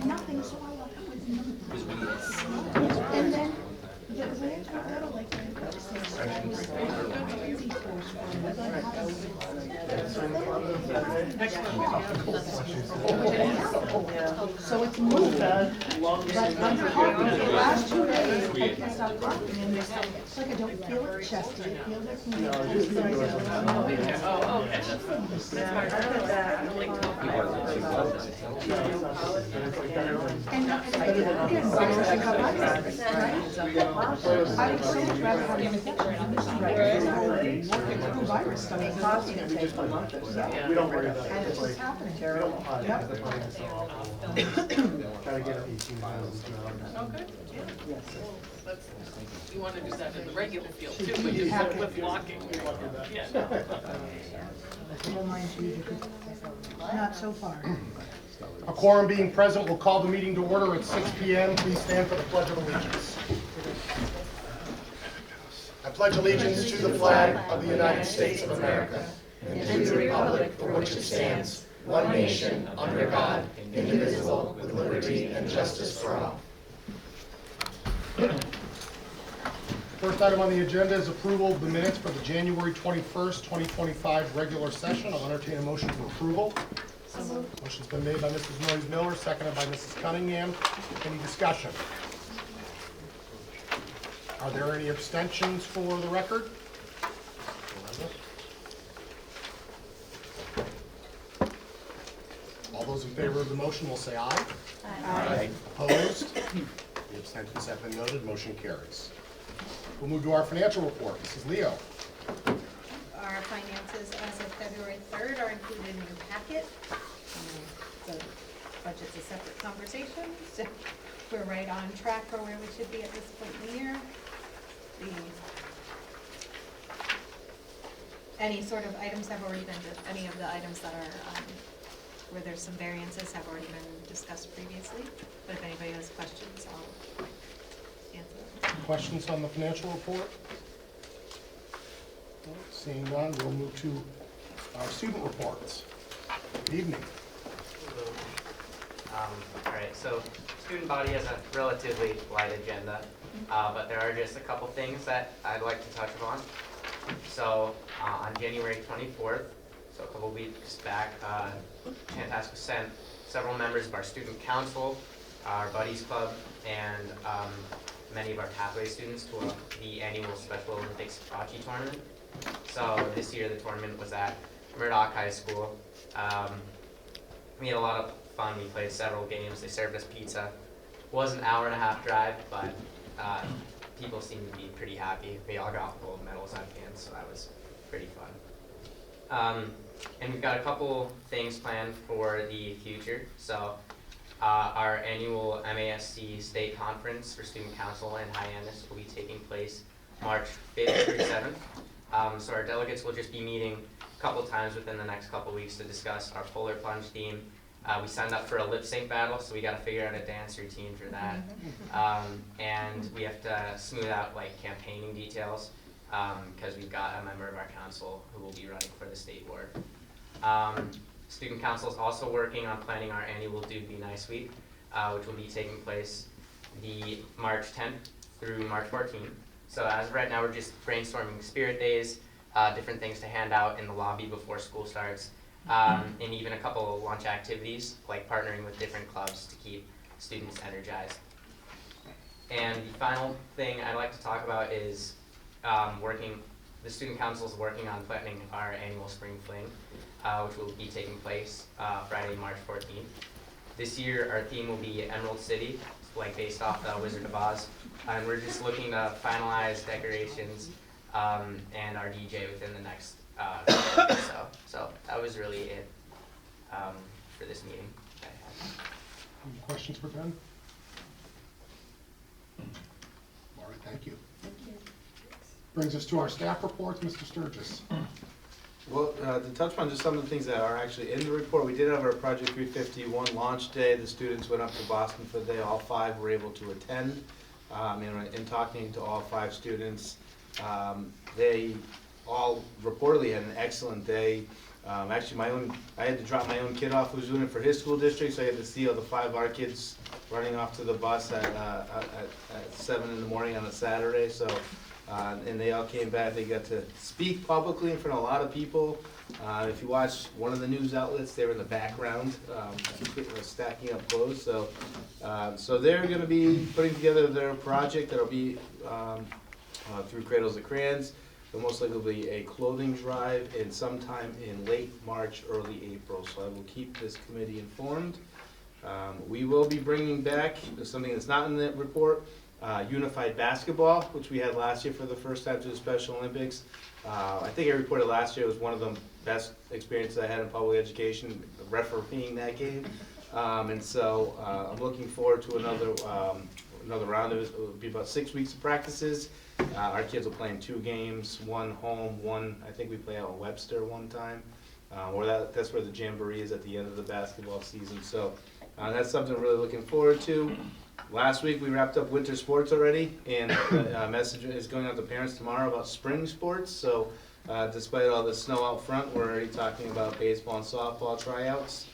nothing, so I left it with nothing. And then the ranch would go to like so it's moved. But the last 2 days, I can't stop talking, and it's like I don't feel it chesty, I feel it. I would so much rather have an infection than this working through virus stuff. It's costing it takes a month or so. We don't worry about it. And it's just happening. Terrible. Yep. Try to get up 18 miles an hour. Okay. Yes. You want to do that in the regular field too, but you have with walking. Yeah. Don't mind you. Not so far. A quorum being present, will call the meeting to order at 6 p.m. Please stand for the Pledge of Allegiance. I pledge allegiance to the flag of the United States of America and to the republic for which it stands, one nation, under God, indivisible, with liberty and justice for all. First item on the agenda is approval of the minutes for the January 21st, 2025 regular session. I'll entertain a motion for approval. Motion's been made by Mrs. Noyes Miller, seconded by Mrs. Cunningham. Any discussion? Are there any abstentions for the record? All those in favor of the motion will say aye. Aye. Opposed? The abstentions have been noted. Motion carries. We'll move to our financial report. Mrs. Leo. Our finances as of February 3rd are included in your packet. The budget's a separate conversation, so we're right on track for where we should be at this point in the year. Any sort of items have already been, any of the items that are, where there's some variances have already been discussed previously, but if anybody has questions, I'll answer them. Questions on the financial report? Seeing none, we'll move to our student reports. Good evening. All right, so student body has a relatively light agenda, but there are just a couple things that I'd like to touch upon. So on January 24th, so a couple weeks back, Tantasqua sent several members of our student council, our buddies club, and many of our pathway students to the annual Special Olympics bocce tournament. So this year the tournament was at Murdoch High School. We had a lot of fun. We played several games. They served us pizza. It was an hour-and-a-half drive, but people seemed to be pretty happy. We all got gold medals at the end, so that was pretty fun. And we've got a couple things planned for the future. So our annual MASC State Conference for Student Council in Hyannis will be taking place March 5th through 7th. So our delegates will just be meeting a couple times within the next couple weeks to discuss our polar plunge theme. We signed up for a lip sync battle, so we got to figure out a dance routine for that. And we have to smooth out like campaigning details because we've got a member of our council who will be running for the state board. Student council is also working on planning our annual Dude Be Nice Week, which will be taking place the March 10th through March 14th. So as of right now, we're just brainstorming spirit days, different things to hand out in the lobby before school starts, and even a couple of lunch activities, like partnering with different clubs to keep students energized. And the final thing I'd like to talk about is the student council is working on planning our annual spring fling, which will be taking place Friday, March 14th. This year, our theme will be Emerald City, like based off the Wizard of Oz. And we're just looking to finalize decorations and our DJ within the next week or so. So that was really it for this meeting. Any questions for Ben? All right, thank you. Brings us to our staff reports, Mr. Sturgis. Well, to touch on just some of the things that are actually in the report, we did have our Project 351 launch day. The students went up to Boston for the day. All 5 were able to attend. In talking to all 5 students, they all reportedly had an excellent day. Actually, I had to drop my own kid off who's doing it for his school district, so I had to see all the 5 of our kids running off to the bus at 7 in the morning on a Saturday, so, and they all came back, they got to speak publicly in front of a lot of people. If you watch one of the news outlets, they're in the background, stacking up clothes, so, so they're gonna be putting together their project that'll be, through Cradles of Crayons. There'll most likely be a clothing drive in sometime in late March, early April, so I will keep this committee informed. We will be bringing back something that's not in the report, unified basketball, which we had last year for the first time to the Special Olympics. I think I reported last year was one of the best experiences I had in public education, refereeing that game. And so I'm looking forward to another round of it. It'll be about 6 weeks of practices. Our kids will play in 2 games, one home, one, I think we play out in Webster one time. That's where the jamboree is at the end of the basketball season. So that's something I'm really looking forward to. Last week we wrapped up winter sports already, and a message is going out to parents tomorrow about spring sports. So despite all the snow out front, we're already talking about baseball and softball tryouts.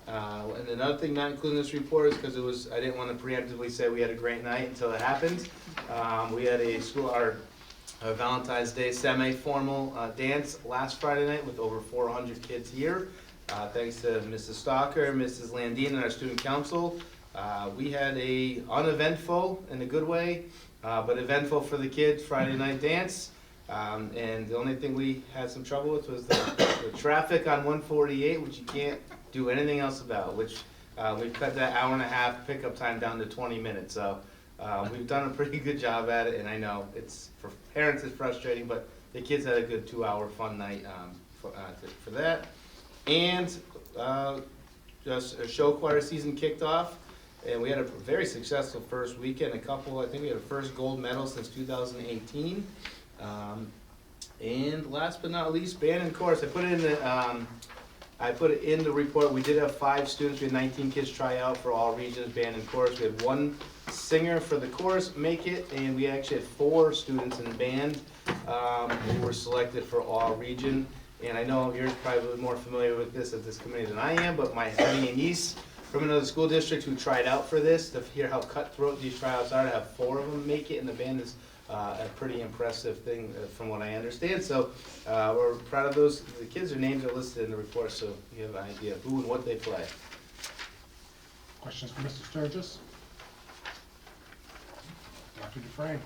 And another thing not included in this report is because I didn't want to preemptively say we had a great night until it happened. We had our Valentine's Day semi-formal dance last Friday night with over 400 kids here. Thanks to Mrs. Stalker, Mrs. Landine, and our student council. We had a uneventful, in a good way, but eventful for the kids Friday night dance. And the only thing we had some trouble with was the traffic on 148, which you can't do anything else about, which we've cut that hour-and-a-half pickup time down to 20 minutes. So we've done a pretty good job at it, and I know for parents it's frustrating, but the kids had a good 2-hour fun night for that. And just a show choir season kicked off, and we had a very successful first weekend. I think we had a first gold medal since 2018. And last but not least, band and chorus. I put it in the report. We did have 5 students. We had 19 kids try out for all regions, band and chorus. We had 1 singer for the chorus make it, and we actually had 4 students in band who were selected for all region. And I know you're probably more familiar with this at this committee than I am, but having a niece from another school district who tried out for this, to hear how cutthroat these tryouts are, to have 4 of them make it, and the band is a pretty impressive thing from what I understand. So we're proud of those. The kids' names are listed in the report, so you have an idea of who and what they play. Questions for Mr. Sturgis? Dr. Dufresne?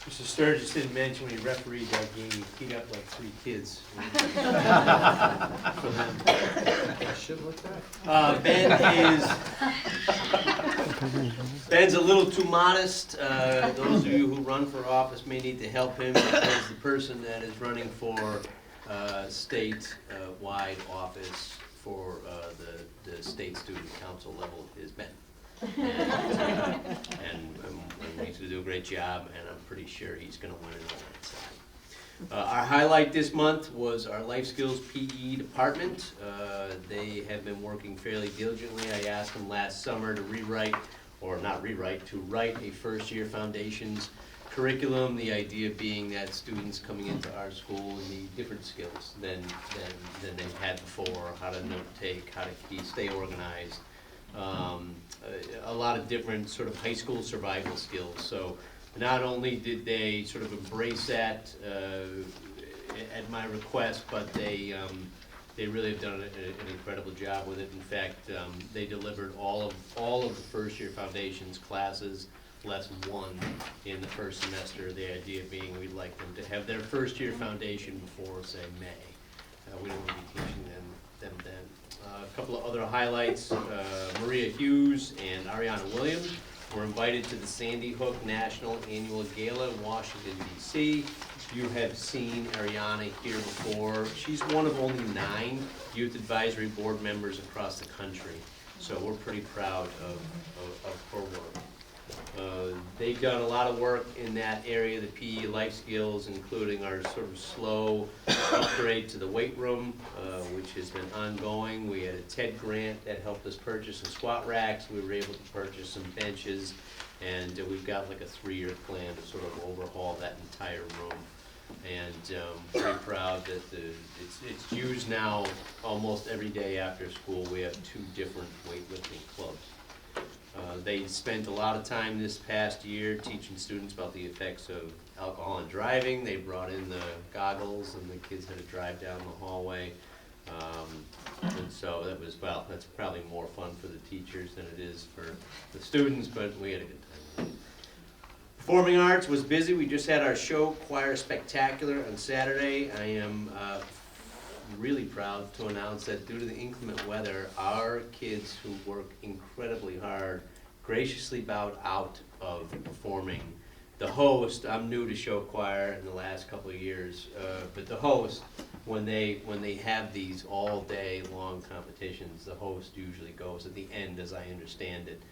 Mr. Sturgis didn't mention when he refereed that game, he beat up like 3 kids. For them. I should look that. Ben's a little too modest. Those of you who run for office may need to help him, because the person that is running for state-wide office for the state student council level is Ben. And he's going to do a great job, and I'm pretty sure he's going to win it on that side. Our highlight this month was our Life Skills PE department. They have been working fairly diligently. I asked them last summer to write a first-year foundations curriculum. The idea being that students coming into our school need different skills than they've had before: how to note take, how to stay organized. A lot of different sort of high school survival skills. So not only did they sort of embrace that at my request, but they really have done an incredible job with it. In fact, they delivered all of the first year foundations classes, lesson 1 in the first semester. The idea being we'd like them to have their first year foundation before, say, May. We don't want to be teaching them then. A couple of other highlights: Maria Hughes and Ariana Williams were invited to the Sandy Hook National Annual Gala in Washington, D.C. You have seen Ariana here before. She's one of only 9 youth advisory board members across the country, so we're pretty proud of her work. They've done a lot of work in that area, the PE life skills, including our sort of slow upgrade to the weight room, which has been ongoing. We had a TED grant that helped us purchase some squat racks. We were able to purchase some benches, and we've got like a 3-year plan to sort of overhaul that entire room. And pretty proud that it's used now almost every day after school. We have 2 different weightlifting clubs. They spent a lot of time this past year teaching students about the effects of alcohol and driving. They brought in the goggles and the kids had to drive down the hallway. And so that was, well, that's probably more fun for the teachers than it is for the students, but we had a good time. Performing arts was busy. We just had our show, Choir Spectacular, on Saturday. I am really proud to announce that due to the inclement weather, our kids who work incredibly hard graciously bowed out of performing. The host, I'm new to show choir in the last couple of years, but the host, when they have these all day long competitions, the host usually goes at the end, as I understand it,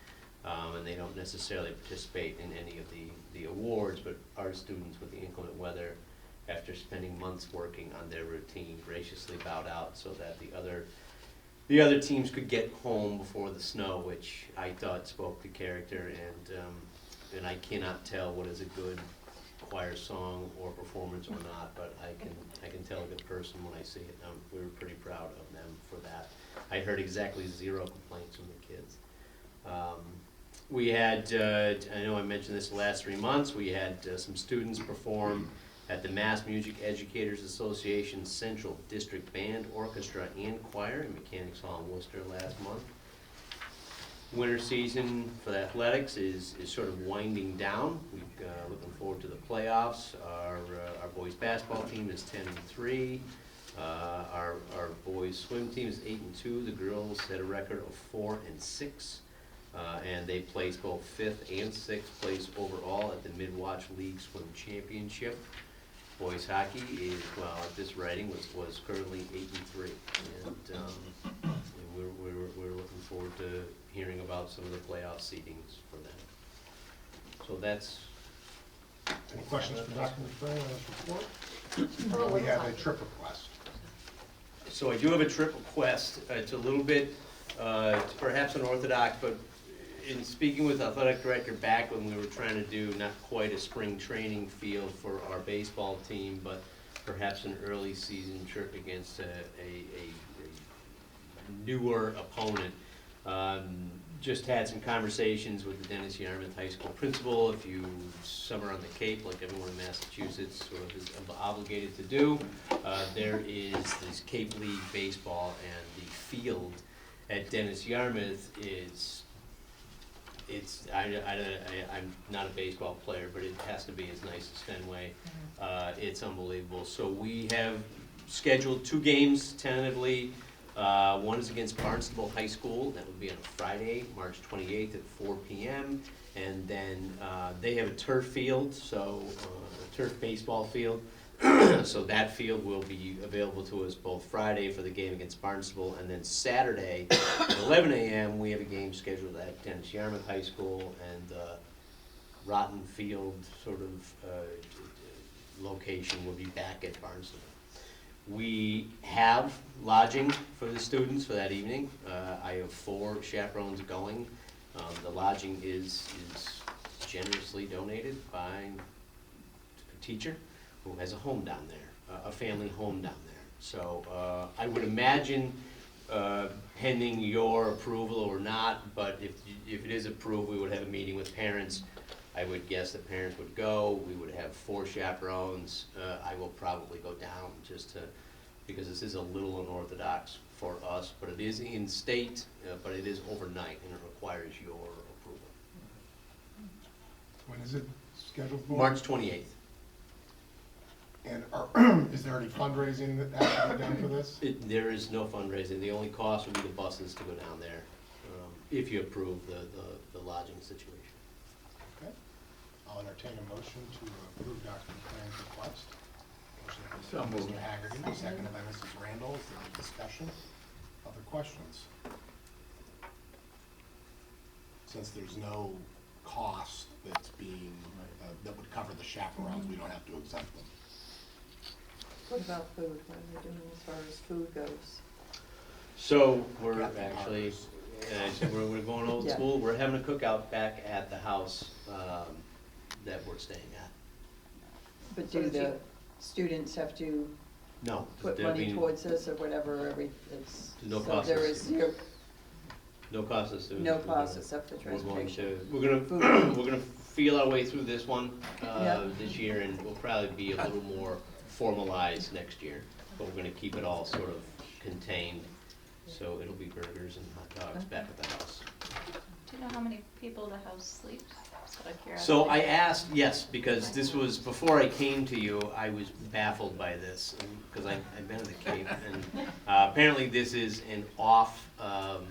and they don't necessarily participate in any of the awards, but our students with the inclement weather, after spending months working on their routine, graciously bowed out so that the other teams could get home before the snow, which I thought spoke to character, and I cannot tell what is a good choir song or performance or not, but I can tell a good person when I see it. We were pretty proud of them for that. I heard exactly 0 complaints from the kids. We had, I know I mentioned this the last 3 months, we had some students perform at the Mass Music Educators Association Central District Band, Orchestra, and Choir in Mechanics Hall in Worcester last month. Winter season for the athletics is sort of winding down. We're looking forward to the playoffs. Our boys basketball team is 10-3. Our boys swim team is 8-2. The girls set a record of 4-6. And they placed both 5th and 6th place overall at the Mid-Watch League Swim Championship. Boys hockey is, well, at this writing, was currently 8-3. And we're looking forward to hearing about some of the playoff seedings for them. So that's. Any questions for Dr. McFerrin on this report? We have a trip request. So I do have a trip request. It's a little bit, it's perhaps unorthodox, but in speaking with athletic director back when we were trying to do not quite a spring training field for our baseball team, but perhaps an early season trip against a newer opponent. Just had some conversations with the Dennis Yarmouth High School principal. If you summer on the Cape, like everyone in Massachusetts sort of is obligated to do, there is this Cape League baseball, and the field at Dennis Yarmouth is, I'm not a baseball player, but it has to be as nice as Fenway. It's unbelievable. So we have scheduled 2 games tentatively. One is against Barnstable High School. That would be on Friday, March 28th at 4 p.m. And then they have a turf field, so a turf baseball field. So that field will be available to us both Friday for the game against Barnstable, and then Saturday at 11 a.m. we have a game scheduled at Dennis Yarmouth High School, and Rotten Field sort of location will be back at Barnstable. We have lodging for the students for that evening. I have 4 chaperones going. The lodging is generously donated by a teacher who has a home down there, a family home down there. So I would imagine, pending your approval or not, but if it is approved, we would have a meeting with parents. I would guess that parents would go. We would have 4 chaperones. I will probably go down just to, because this is a little unorthodox for us, but it is in state, but it is overnight, and it requires your approval. When is it scheduled for? March 28th. And is there any fundraising that has to be done for this? There is no fundraising. The only cost would be the buses to go down there, if you approve the lodging situation. Okay. I'll entertain a motion to approve Dr. McFerrin's request. Motion by Mr. Haggerty, seconded by Mrs. Randall. Is there any discussion? Other questions? Since there's no cost that's being, that would cover the chaperones, we don't have to exempt them. What about food? What are they doing as far as food goes? So we're Got the actually, hours. we're going old Yeah. school. We're having a cookout back at the house that we're staying at. But So do if you- the students have to No. put there'll money be towards this or whatever, it's, No so cost there to is students. No cost to students. no We're cost gonna- except for We're going transportation. to, we're gonna feel our way through this one, Yeah. this year, and we'll probably be a little more formalized next year. But we're gonna keep it all sort of contained, so it'll be burgers and hot dogs back at the house. Do you know how many people the house sleeps? Just out of curiosity. So I asked, yes, because this was, before I came to you, I was baffled by this, because I've been to the Cape, and apparently this is an off, the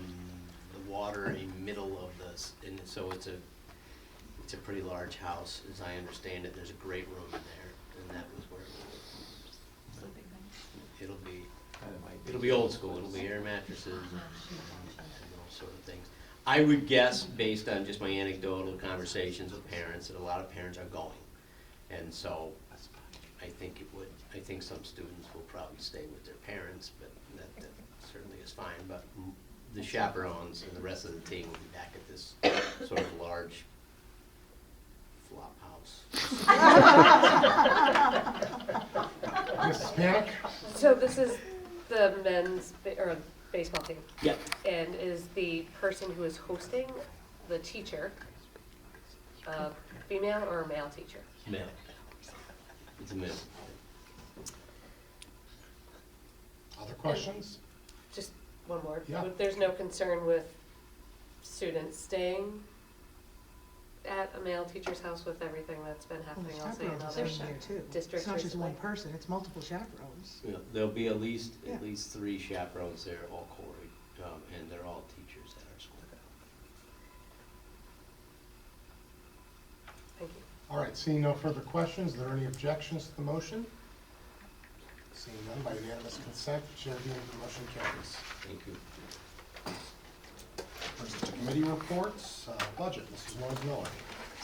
water in middle of this, and so it's a pretty large house, as I understand it. There's a great room in there, and that was where It's a big thing. it'll be old school. It'll be air mattresses and those sort of things. I would guess, based on just my anecdotal conversations with parents, that a lot of parents are going. And so I think I think some students will probably stay with their parents, but that certainly is fine. But the chaperones and the rest of the team will be back at this sort of large flop house. Mrs. Panic? So this is the or baseball team, Yeah. and is the person who is hosting, the teacher, female or male teacher? Male. It's a male. Other questions? Just one more. Yeah. There's no concern with students staying at a male teacher's house with everything that's been Well, happening, the I'll say in chaperones other are there too. districts It's not just one recently. person, it's multiple chaperones. You know, there'll be at least Yeah. 3 chaperones there, all quarried, and they're all teachers at our school. Thank you. All right, seeing no further questions, are there any objections to the motion? Seeing none, by unanimous consent, the chair deems the motion carries. Thank you. Brings us to committee reports, budget, Mrs. Noyes Miller.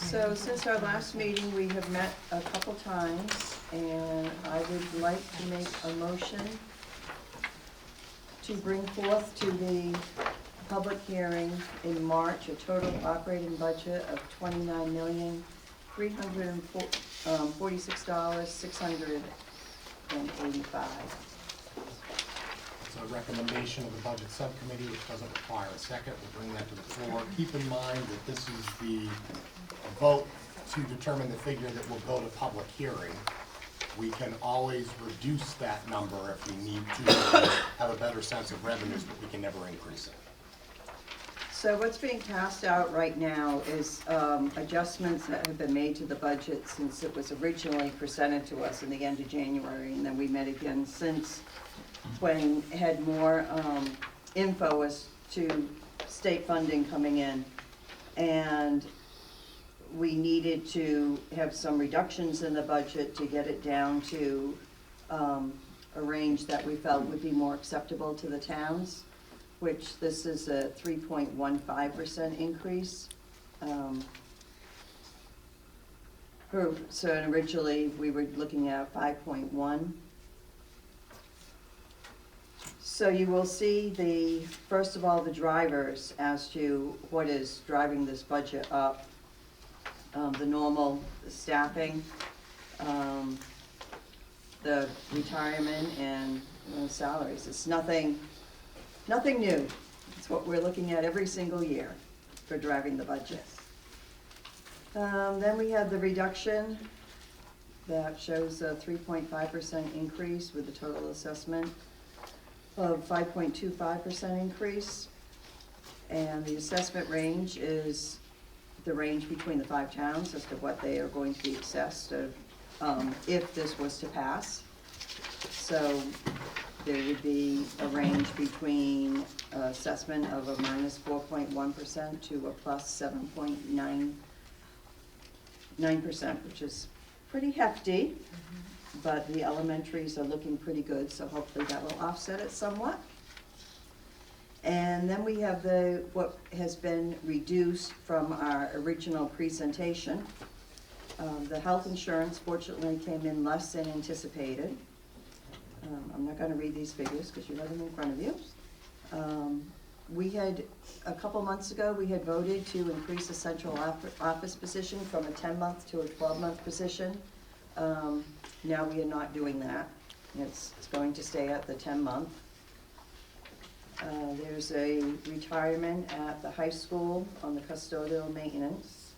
So since our last meeting, we have met a couple times, and I would like to make a motion to bring forth to the public hearing in March a total operating budget of $29,346,685. It's a recommendation of the budget subcommittee, which doesn't require a second. We'll bring that to the floor. Keep in mind that this is the vote to determine the figure that will go to public hearing. We can always reduce that number if we need to have a better sense of revenues, but we can never increase it. So what's being passed out right now is adjustments that have been made to the budget since it was originally presented to us in the end of January, and then we met again since when had more info as to state funding coming in. And we needed to have some reductions in the budget to get it down to a range that we felt would be more acceptable to the towns, which this is a 3.15% increase. So originally, we were looking at 5.1. So you will see first of all, the drivers as to what is driving this budget up. The normal staffing, the retirement, and salaries. It's nothing new. It's what we're looking at every single year for driving the budget. Then we have the reduction that shows a 3.5% increase with a total assessment of 5.25% increase. And the assessment range is the range between the 5 towns as to what they are going to be assessed of, if this was to pass. So there would be a range between assessment of a minus 4.1% to a plus 7.99%, which is pretty hefty, but the elementaries are looking pretty good, so hopefully that will offset it somewhat. And then we have what has been reduced from our original presentation. The health insurance fortunately came in less than anticipated. I'm not gonna read these figures because you have them in front of you. We had, a couple months ago, we had voted to increase the central office position from a 10-month to a 12-month position. Now we are not doing that. It's going to stay at the 10-month. There's a retirement at the high school on the custodial maintenance.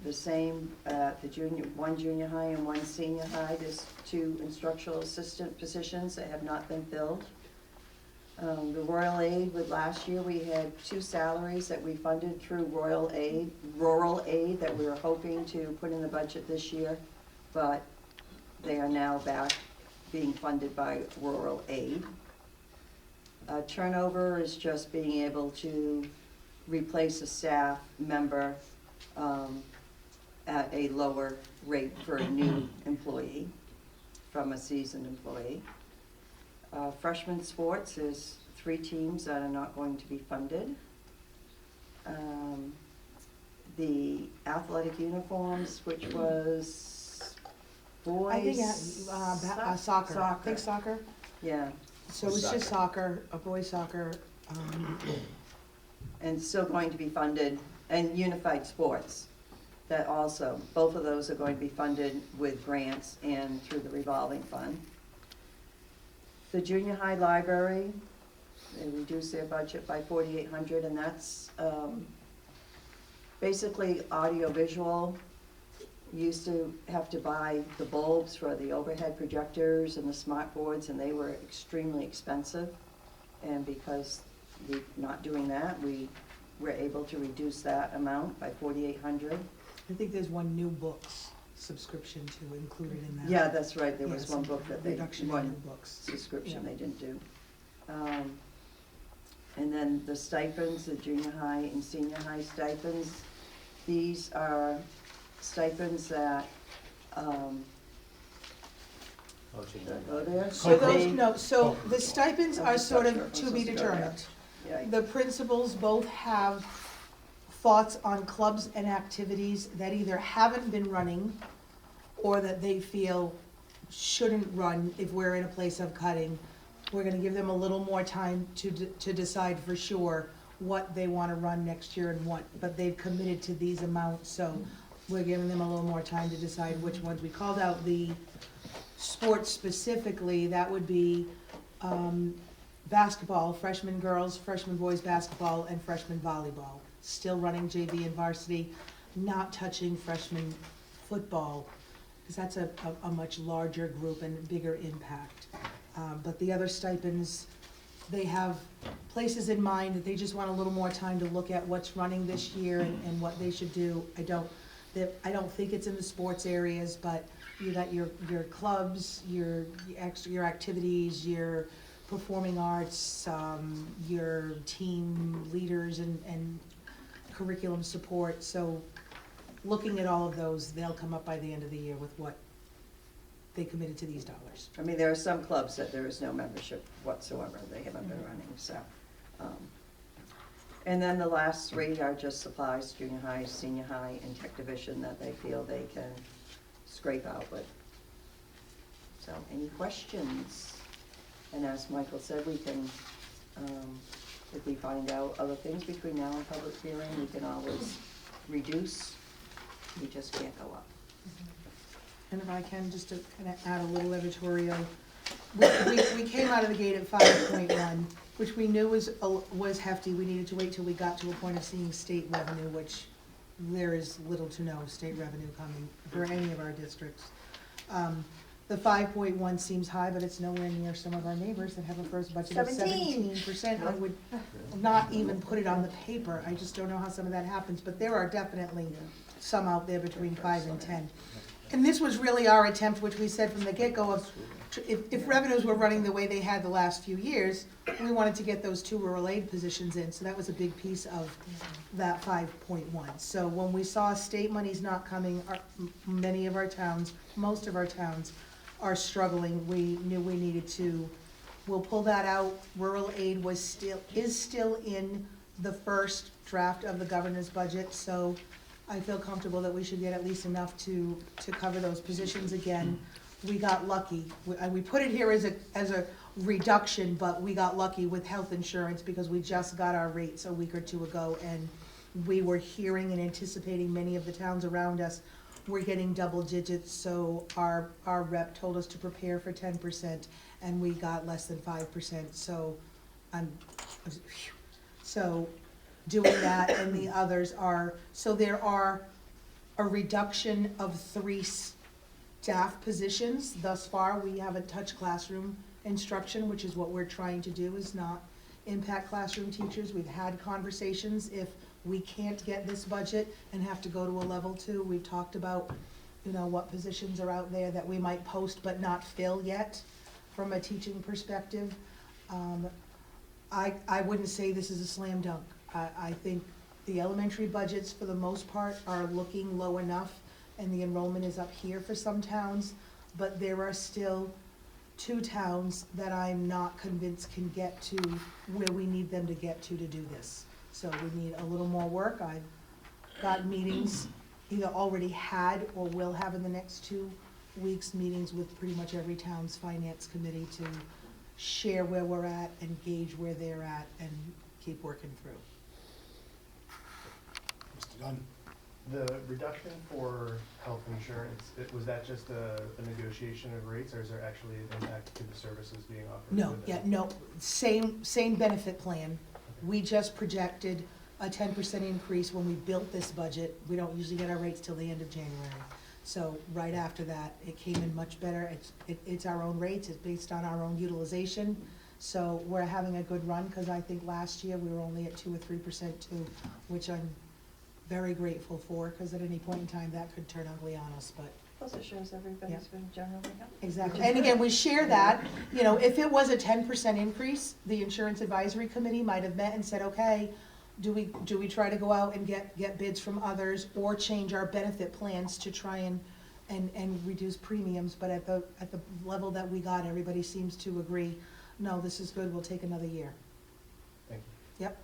The same at the one junior high and one senior high. There's 2 instructional assistant positions that have not been filled. The Royal Aid, with last year, we had 2 salaries that we funded through rural aid that we were hoping to put in the budget this year, but they are now back being funded by rural aid. Turnover is just being able to replace a staff member at a lower rate for a new employee from a seasoned employee. Freshman sports is 3 teams that are not going to be funded. The athletic uniforms, which was boys. I think soccer. I think soccer. Yeah, So it's just soccer, a boys soccer. and still going to be funded, and unified sports. That also, both of those are going to be funded with grants and through the revolving fund. The junior high library, they reduced their budget by $4,800, and that's basically audiovisual. Used to have to buy the bulbs for the overhead projectors and the smart boards, and they were extremely expensive. And because we're not doing that, we were able to reduce that amount by $4,800. I think there's one new books subscription too included in that. Yeah, that's right, there was Yes, one book that they, reduction in one new books. subscription Yeah. they didn't do. And then the stipends, the junior high and senior high stipends, these are stipends that, should I go there? So those, They- no, so the stipends are sort of to be determined. Yeah, The principals both have thoughts on clubs and activities that either haven't been running or that they feel shouldn't run if we're in a place of cutting. We're gonna give them a little more time to decide for sure what they wanna run next year and what, but they've committed to these amounts, so we're giving them a little more time to decide which ones. We called out the sports specifically, that would be, basketball, freshman girls, freshman boys basketball, and freshman volleyball. Still running JV and varsity, not touching freshman football, because that's a much larger group and bigger impact. But the other stipends, they have places in mind that they just want a little more time to look at what's running this year and what they should do. I don't think it's in the sports areas, but you got your clubs, your activities, your performing arts, your team leaders and curriculum support. So looking at all of those, they'll come up by the end of the year with what they committed to these dollars. I mean, there are some clubs that there is no membership whatsoever, they haven't been running, so. And then the last 3 are just supplies, junior high, senior high, and tech division that they feel they can scrape out with. So, any questions? And as Michael said, we can, if we find out other things between now and public hearing, we can always reduce, we just can't go up. And if I can, just to kind of add a little editorial, we came out of the gate at 5.1, which we knew was hefty. We needed to wait till we got to a point of seeing state revenue, which there is little to no state revenue coming for any of our districts. The 5.1 seems high, but it's nowhere near some of our neighbors that have a first budget of 17%. I would not even put it on the paper. I just don't know how some of that happens, but there are definitely some out there between 5 and 10. And this was really our attempt, which we said from the get-go of, if revenues were running the way they had the last few years, we wanted to get those 2 rural aid positions in, so that was a big piece of that 5.1. So when we saw state monies not coming, many of our towns, most of our towns are struggling, we knew we needed to, we'll pull that out. Rural aid is still in the first draft of the governor's budget, so I feel comfortable that we should get at least enough to cover those positions again. We got lucky, we put it here as a reduction, but we got lucky with health insurance because we just got our rates a week or 2 ago, and we were hearing and anticipating many of the towns around us we're getting double digits, so our rep told us to prepare for 10%, and we got less than 5%, so so doing that, and the others are, so there are a reduction of 3 staff positions thus far. We haven't touched classroom instruction, which is what we're trying to do, is not impact classroom teachers. We've had conversations, if we can't get this budget and have to go to a level 2, we've talked about, you know, what positions are out there that we might post but not fill yet from a teaching perspective. I wouldn't say this is a slam dunk. I think the elementary budgets, for the most part, are looking low enough, and the enrollment is up here for some towns, but there are still 2 towns that I'm not convinced can get to where we need them to get to do this. So we need a little more work. I've got meetings, either already had or will have in the next 2 weeks, meetings with pretty much every town's finance committee to share where we're at and gauge where they're at and keep working through. Mr. Dunn? The reduction for health insurance, was that just a negotiation of rates, or is there actually an impact to the services being offered? No, with yeah, it? no, same benefit plan. We just projected a 10% increase when we built this budget. We don't usually get our rates till the end of January. So right after that, it came in much better. It's our own rates, it's based on our own utilization. So we're having a good run, because I think last year we were only at 2 or 3% too, which I'm very grateful for, because at any point in time, that could turn ugly on us, but. Plus it shows everybody's been generally healthy. Exactly, and again, we share that, you know, if it was a 10% increase, the insurance advisory committee might have met and said, okay, do we try to go out and get bids from others, or change our benefit plans to try and reduce premiums, but at the level that we got, everybody seems to agree, no, this is good, we'll take another year. Thank you. Yep.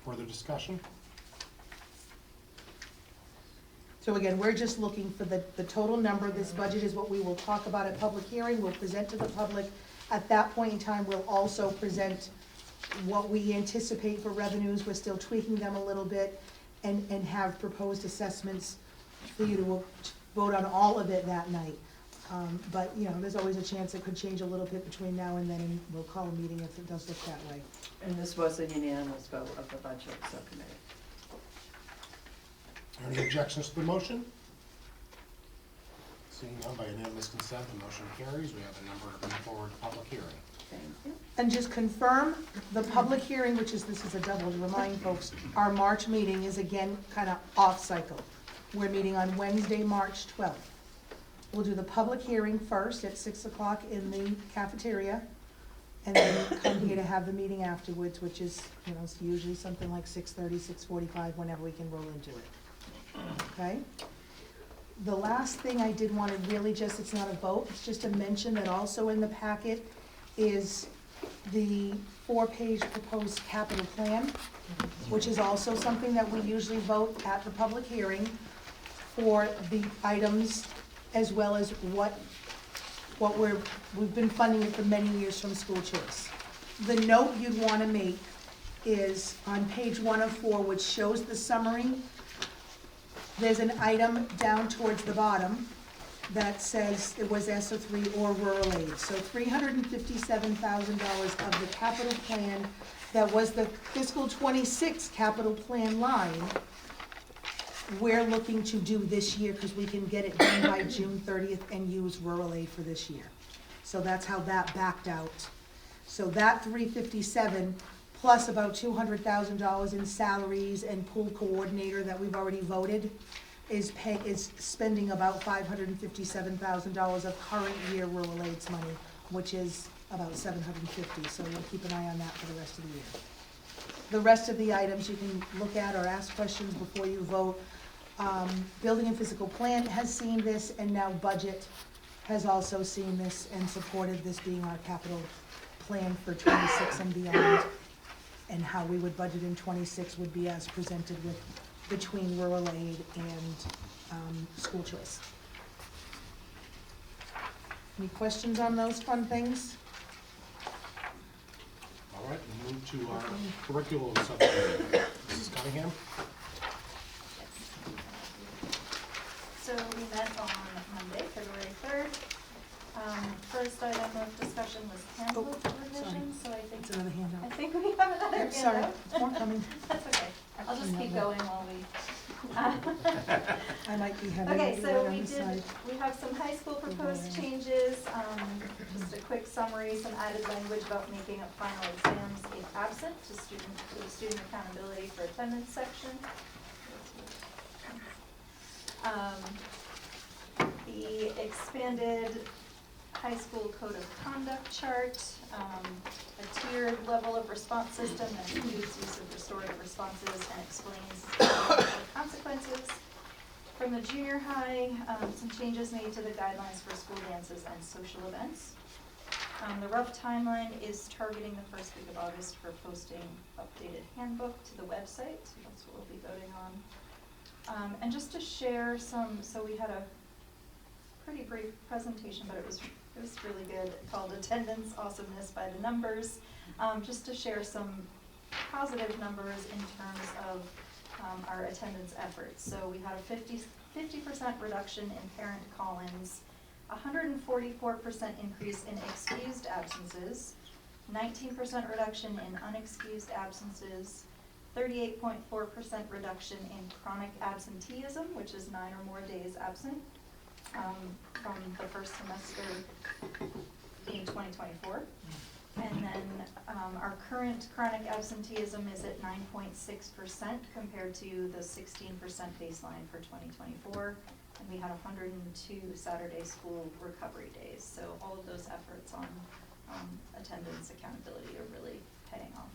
Further discussion? So again, we're just looking for the total number. This budget is what we will talk about at public hearing, we'll present to the public. At that point in time, we'll also present what we anticipate for revenues. We're still tweaking them a little bit, and have proposed assessments for you to vote on all of it that night. But, you know, there's always a chance it could change a little bit between now and then, and we'll call a meeting if it does look that way. And this was a unanimous vote of the budget subcommittee. Any objections to the motion? Seeing none, by unanimous consent, the motion carries. We have a number to move forward to public hearing. Thank you. And just confirm, the public hearing, which is, this is a double to remind folks, our March meeting is again kind of off cycle. We're meeting on Wednesday, March 12th. We'll do the public hearing first at 6 o'clock in the cafeteria, and then come here to have the meeting afterwards, which is, you know, it's usually something like 6:30, 6:45, whenever we can roll into it. Okay? The last thing I did want to really just, it's not a vote, it's just a mention that also in the packet is the 4-page proposed capital plan, which is also something that we usually vote at the public hearing for the items, as well as what we've been funding it for many years from school choice. The note you'd want to make is on page 1 of 4, which shows the summary. There's an item down towards the bottom that says it was ESSER3 or rural aid. So $357,000 of the capital plan that was the fiscal '26 capital plan line, we're looking to do this year, because we can get it done by June 30th and use rural aid for this year. So that's how that backed out. So that 357 plus about $200,000 in salaries and pool coordinator that we've already voted is spending about $557,000 of current year rural aids money, which is about $750. So we'll keep an eye on that for the rest of the year. The rest of the items you can look at or ask questions before you vote. Building and physical plant has seen this, and now budget has also seen this and supported this being our capital plan for '26 and beyond. And how we would budget in '26 would be as presented with, between rural aid and school choice. Any questions on those fun things? All right, we'll move to our curriculum subcommittee. Mrs. Cunningham? So we met on Monday, February 3rd. First item of discussion was handbook revisions, so I think, It's another handout. we have another handout. Sorry, more coming. That's okay. I'll just keep going while we. I might be having Okay, it so right on we the side. we have some high school proposed changes, just a quick summary, some added language about making up final exams if absent to the student accountability for attendance section. The expanded high school code of conduct chart, a tiered level of response system that includes use of restorative responses and explains the consequences. From the junior high, some changes made to the guidelines for school dances and social events. The rough timeline is targeting the first week of August for posting updated handbook to the website, so that's what we'll be voting on. And just to share some, so we had a pretty brief presentation, but it was really good, called Attendance Awesomeness by the Numbers, just to share some positive numbers in terms of our attendance efforts. So we had a 50% reduction in parent call-ins, 144% increase in excused absences, 19% reduction in unexcused absences, 38.4% reduction in chronic absenteeism, which is 9 or more days absent, from the first semester in 2024. And then our current chronic absenteeism is at 9.6% compared to the 16% baseline for 2024. And we had 102 Saturday school recovery days. So all of those efforts on attendance accountability are really paying off.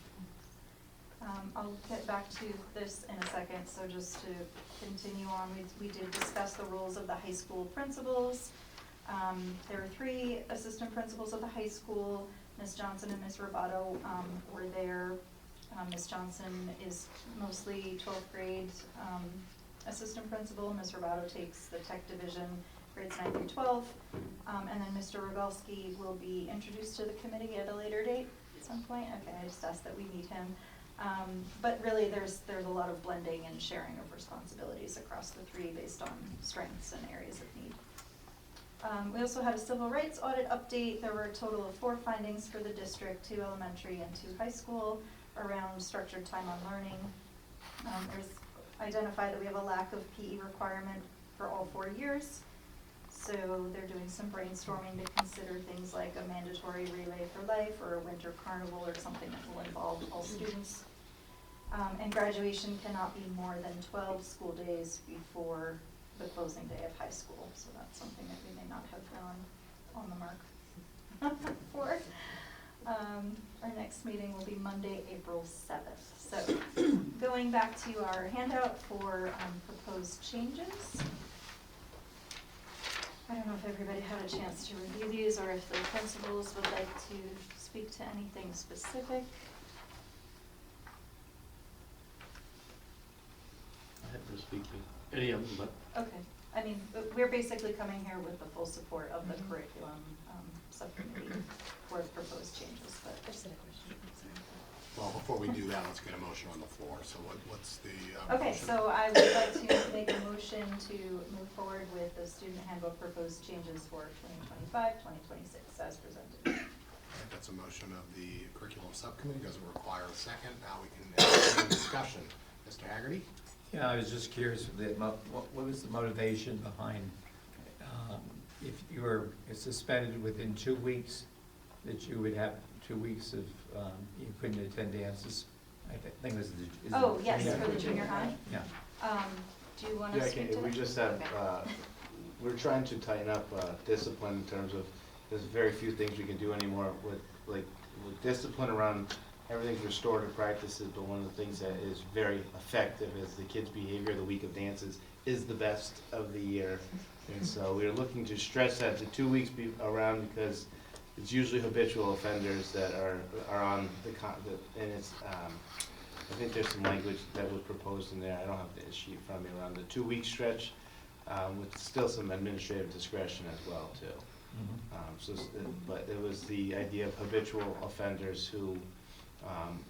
I'll get back to this in a second, so just to continue on, we did discuss the roles of the high school principals. There are 3 assistant principals of the high school. Ms. Johnson and Ms. Roboto were there. Ms. Johnson is mostly 12th grade assistant principal. Ms. Roboto takes the tech division, grades 9 through 12. And then Mr. Rogalski will be introduced to the committee at a later date at some point. Okay, I just asked that we meet him. But really, there's a lot of blending and sharing of responsibilities across the 3 based on strengths and areas of need. We also had a civil rights audit update. There were a total of 4 findings for the district, 2 elementary and 2 high school, around structured time on learning. There's identified that we have a lack of PE requirement for all 4 years. So they're doing some brainstorming to consider things like a mandatory relay for life or a winter carnival or something that will involve all students. And graduation cannot be more than 12 school days before the closing day of high school. So that's something that we may not have gone on the mark for. Our next meeting will be Monday, April 7th. So going back to our handout for proposed changes. I don't know if everybody had a chance to review these or if the principals would like to speak to anything specific. I have no speaking, any of them, but. Okay, I mean, we're basically coming here with the full support of the curriculum subcommittee for proposed changes, but. I just had a question, sorry. Well, before we do that, let's get a motion on the floor. So what's the Okay, motion? so I would like to make a motion to move forward with the student handbook proposed changes for 2025, 2026 as presented. All right, that's a motion of the curriculum subcommittee. Doesn't require a second. Now we can have a discussion. Mr. Haggerty? Yeah, I was just curious, what was the motivation behind, if you were suspended within 2 weeks, that you would have 2 weeks of, you couldn't attend dances? I think it was the. Oh, yes, for the junior high? Yeah. Do you want to speak to that? We just have, Okay. we're trying to tighten up discipline in terms of, there's very few things we can do anymore with discipline around everything's restorative practices, but one of the things that is very effective is the kids' behavior the week of dances is the best of the year. And so we're looking to stretch that to 2 weeks around because it's usually habitual offenders that are on and it's, I think there's some language that was proposed in there. I don't have the sheet from me around the 2 week stretch, with still some administrative discretion as well too. But it was the idea of habitual offenders who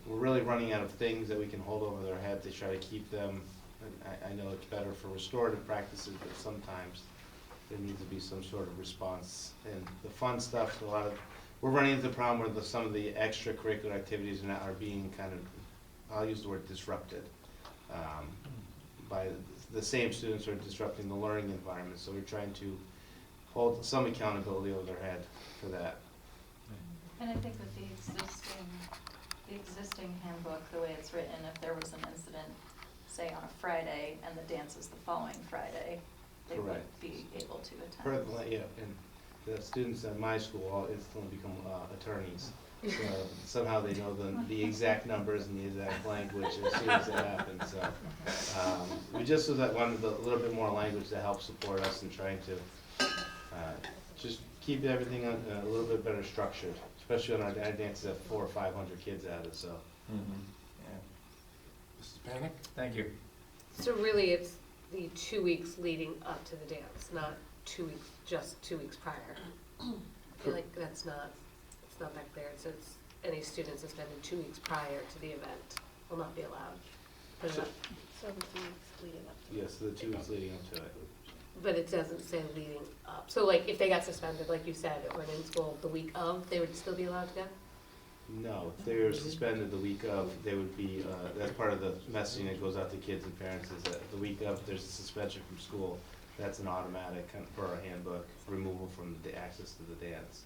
we're really running out of things that we can hold over their head to try to keep them and I know it's better for restorative practices, but sometimes there needs to be some sort of response. And the fun stuff, we're running into the problem where some of the extracurricular activities are being kind of, I'll use the word disrupted, by the same students who are disrupting the learning environment. So we're trying to hold some accountability over their head for that. And I think with the existing handbook, the way it's written, if there was an incident, say on a Friday, and the dance is the following Friday, they would Correct. be able to attend. Yeah, and the students at my school all instantly become attorneys. So somehow they know the exact numbers and the exact language as soon as it happens. So we just wanted a little bit more language to help support us in trying to just keep everything a little bit better structured, especially on our dances that 400 or 500 kids at it. So. Mrs. Panic? Thank you. So really, it's the 2 weeks leading up to the dance, not 2 weeks, just 2 weeks prior. I feel like it's not that clear. It says any student suspended 2 weeks prior to the event will not be allowed. Put it up. So the 2 weeks leading up to. Yes, the 2 weeks leading up to it. But it doesn't say leading up. So like if they got suspended, like you said, or in school the week of, they would still be allowed to go? No, if they were suspended the week of, they would be, that's part of the messaging that goes out to kids and parents, is that the week of, there's a suspension from school, that's an automatic, per our handbook, removal from the access to the dance.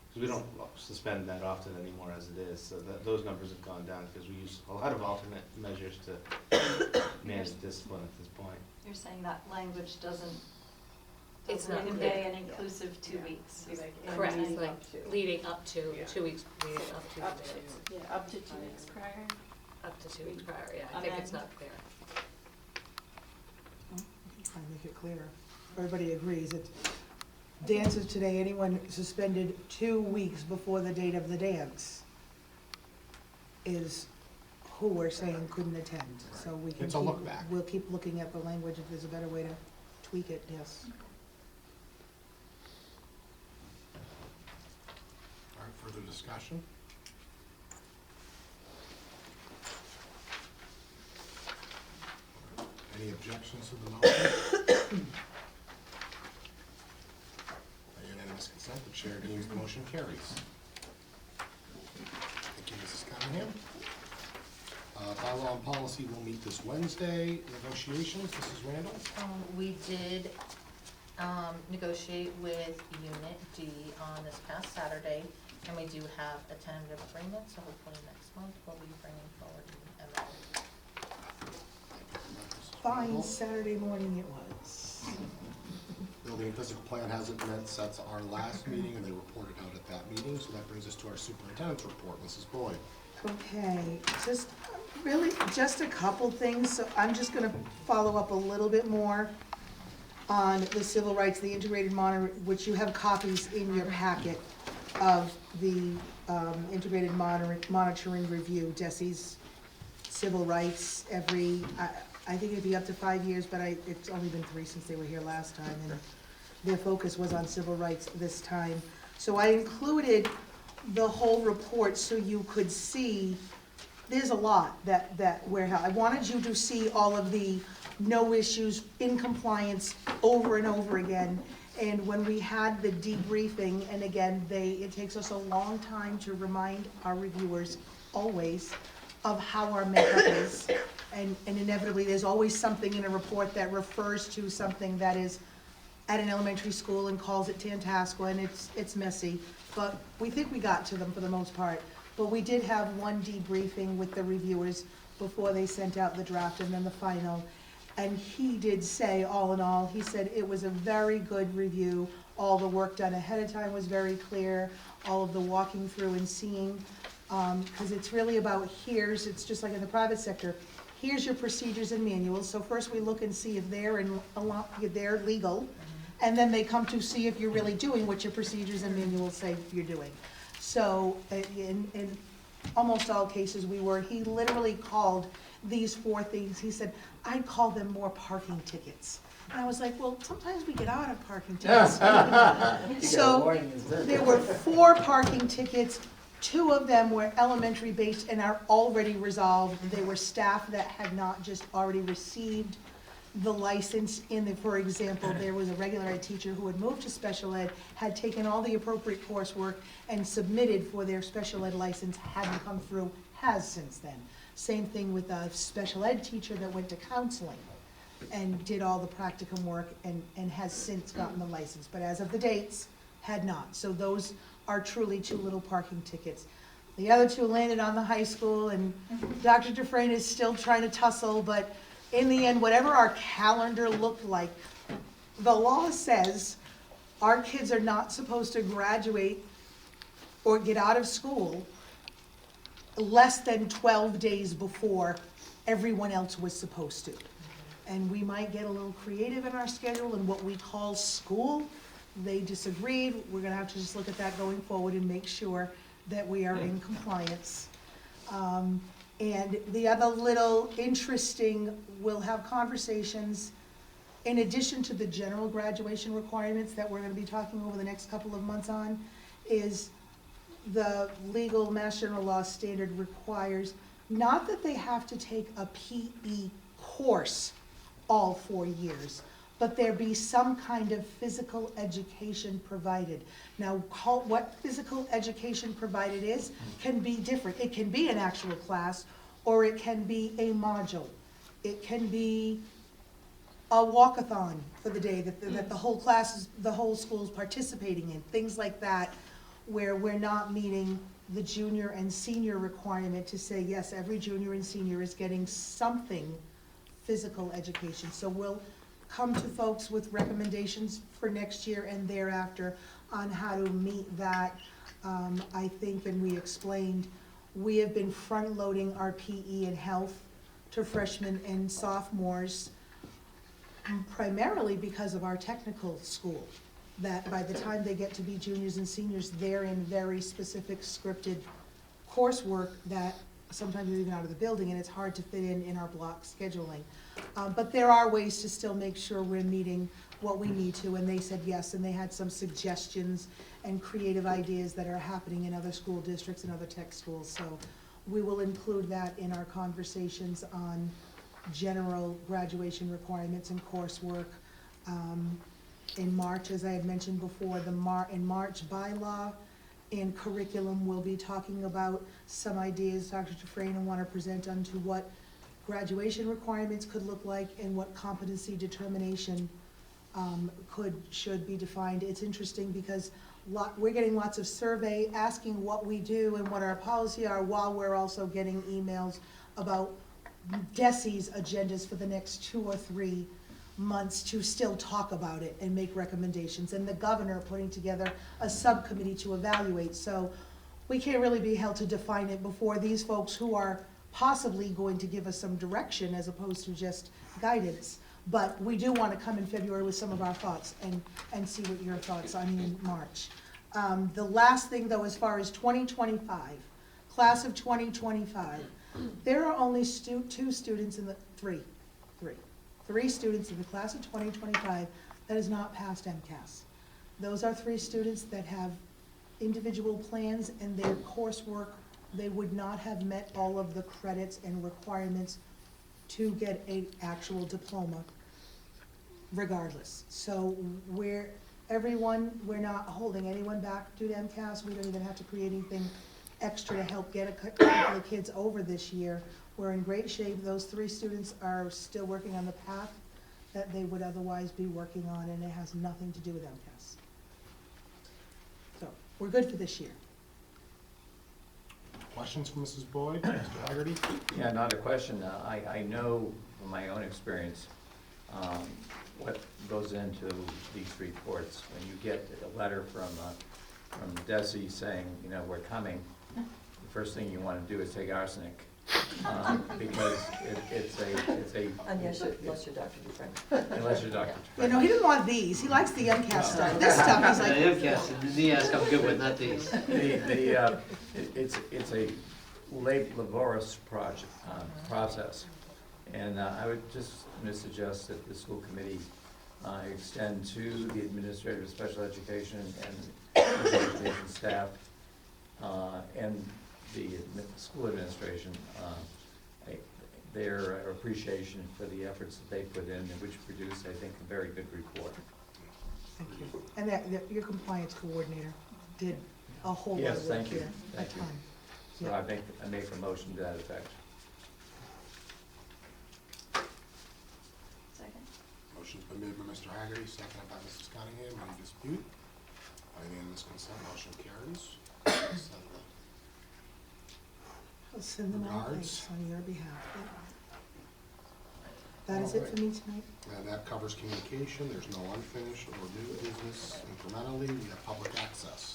Because we don't suspend that often anymore as it is, so those numbers have gone down because we use a lot of alternate measures to manage discipline at this point. You're saying that language doesn't It's not convey an inclusive 2 weeks. Correct, like leading up to, Yeah. 2 weeks leading up to the Up to, dance. yeah, up to 2 weeks prior. Up to 2 weeks prior, yeah, I think it's not clear. Trying to make it clearer. Everybody agrees that dances today, anyone suspended 2 weeks before the date of the dance is who we're saying couldn't attend. So we can It's a look back. We'll keep looking at the language if there's a better way to tweak it, yes. All right, further discussion? Any objections to the motion? By unanimous consent, the chair deems the motion carries. Thank you, Mrs. Cunningham. Bylaw and policy will meet this Wednesday. Negotiations, Mrs. Randall? We did negotiate with Unit D on this past Saturday, and we do have a tentative agreement, so hopefully next month we'll be bringing forward an MOU. Fine Saturday morning it was. Building and physical plan hasn't met since our last meeting, and they reported out at that meeting, so that brings us to our superintendent's report. Mrs. Boyd. Okay, just a couple things, so I'm just gonna follow up a little bit more on the civil rights, the integrated monitor, which you have copies in your packet of the integrated monitoring review, DESI's civil rights I think it'd be up to 5 years, but it's only been 3 since they were here last time, and their focus was on civil rights this time. So I included the whole report so you could see, there's a lot that I wanted you to see all of the no issues, in compliance, over and over again. And when we had the debriefing, and again, it takes us a long time to remind our reviewers, always, of how our makeup is. And inevitably, there's always something in a report that refers to something that is at an elementary school and calls it Tantasqua, and it's messy. But we think we got to them for the most part. But we did have one debriefing with the reviewers before they sent out the draft and then the final. And he did say, all in all, he said it was a very good review. All the work done ahead of time was very clear. All of the walking through and seeing, because it's really about it's just like in the private sector, here's your procedures and manuals. So first we look and see if they're legal, and then they come to see if you're really doing what your procedures and manuals say you're doing. So in almost all cases he literally called these 4 things. He said, I'd call them more parking tickets. And I was like, well, sometimes we get out of parking tickets. So there were 4 parking tickets, 2 of them were elementary based and are already resolved. They were staff that had not just already received the license in the, for example, there was a regular ed teacher who had moved to special ed, had taken all the appropriate coursework and submitted for their special ed license, hadn't come through, has since then. Same thing with a special ed teacher that went to counseling and did all the practicum work and has since gotten the license, but as of the dates, had not. So those are truly 2 little parking tickets. The other 2 landed on the high school, and Dr. Dufresne is still trying to tussle, but in the end, whatever our calendar looked like, the law says our kids are not supposed to graduate or get out of school less than 12 days before everyone else was supposed to. And we might get a little creative in our schedule and what we call school. They disagreed. We're gonna have to just look at that going forward and make sure that we are in compliance. And the other little interesting, we'll have conversations in addition to the general graduation requirements that we're gonna be talking over the next couple of months on, is the legal Mass General Law standard requires not that they have to take a PE course all 4 years, but there be some kind of physical education provided. Now, what physical education provided is, can be different. It can be an actual class, or it can be a module. It can be a walkathon for the day that the whole class, the whole school is participating in, things like that, where we're not meeting the junior and senior requirement to say, yes, every junior and senior is getting something physical education. So we'll come to folks with recommendations for next year and thereafter on how to meet that. I think, and we explained, we have been front-loading our PE and health to freshmen and sophomores, primarily because of our technical school, that by the time they get to be juniors and seniors, they're in very specific scripted coursework that sometimes you're even out of the building and it's hard to fit in our block scheduling. But there are ways to still make sure we're meeting what we need to, and they said yes, and they had some suggestions and creative ideas that are happening in other school districts and other tech schools. So we will include that in our conversations on general graduation requirements and coursework. In March, as I had mentioned before, in March bylaw and curriculum, we'll be talking about some ideas Dr. Dufresne want to present onto what graduation requirements could look like and what competency determination should be defined. It's interesting because we're getting lots of survey asking what we do and what our policy are, while we're also getting emails about DESE's agendas for the next 2 or 3 months to still talk about it and make recommendations, and the governor putting together a subcommittee to evaluate. So we can't really be held to define it before these folks who are possibly going to give us some direction as opposed to just guidance. But we do want to come in February with some of our thoughts and see what your thoughts are in March. The last thing though, as far as 2025, class of 2025, there are only 2 students in the, three students in the class of 2025 that has not passed MCAS. Those are 3 students that have individual plans and their coursework, they would not have met all of the credits and requirements to get an actual diploma regardless. So we're not holding anyone back due to MCAS. We don't even have to create anything extra to help get a couple of kids over this year. We're in great shape. Those 3 students are still working on the path that they would otherwise be working on, and it has nothing to do with MCAS. So we're good for this year. Questions from Mrs. Boyd, Mr. Haggerty? Yeah, not a question. I know from my own experience what goes into these reports. When you get a letter from DESE saying, you know, we're coming, the first thing you want to do is take arsenic. Because it's a Unless you're Dr. Dufresne. unless you're Dr. You know, he didn't want these. He likes the MCAS stuff. This stuff, he's like. The MCAS, I'm good with, not these. It's a laborious process, and I would just suggest that the school committee extend to the administrative special education and special education staff and the school administration, their appreciation for the efforts that they put in, which produced, I think, a very good report. Thank you. And that your compliance coordinator did a whole lot Yes, of work thank you. here. Thank A you. ton. So Yeah. I make a motion to that effect. Second. Motion's been made by Mr. Haggerty, seconded by Mrs. Cunningham. Any dispute? By unanimous consent, motion carries. I'll send them all Regards. thanks on your behalf. That is it for me tonight. That covers communication. There's no unfinished or new business. Incrementally, we have public access.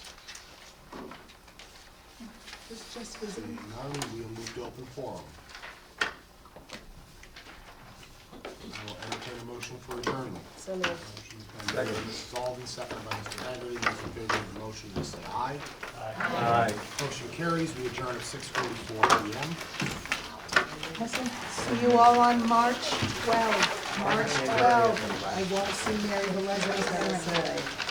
It's just visiting. Seeing none, we'll move to open forum. I will entertain a motion for adjournment. So moved. Motion's been made by Mrs. Alden, seconded by Mr. Haggerty. Those in favor of the motion, please say aye. Aye. Motion carries. We adjourn at 6:44 PM. Listen, see you all on March 12th. March 12th. I won't see Mary Velez.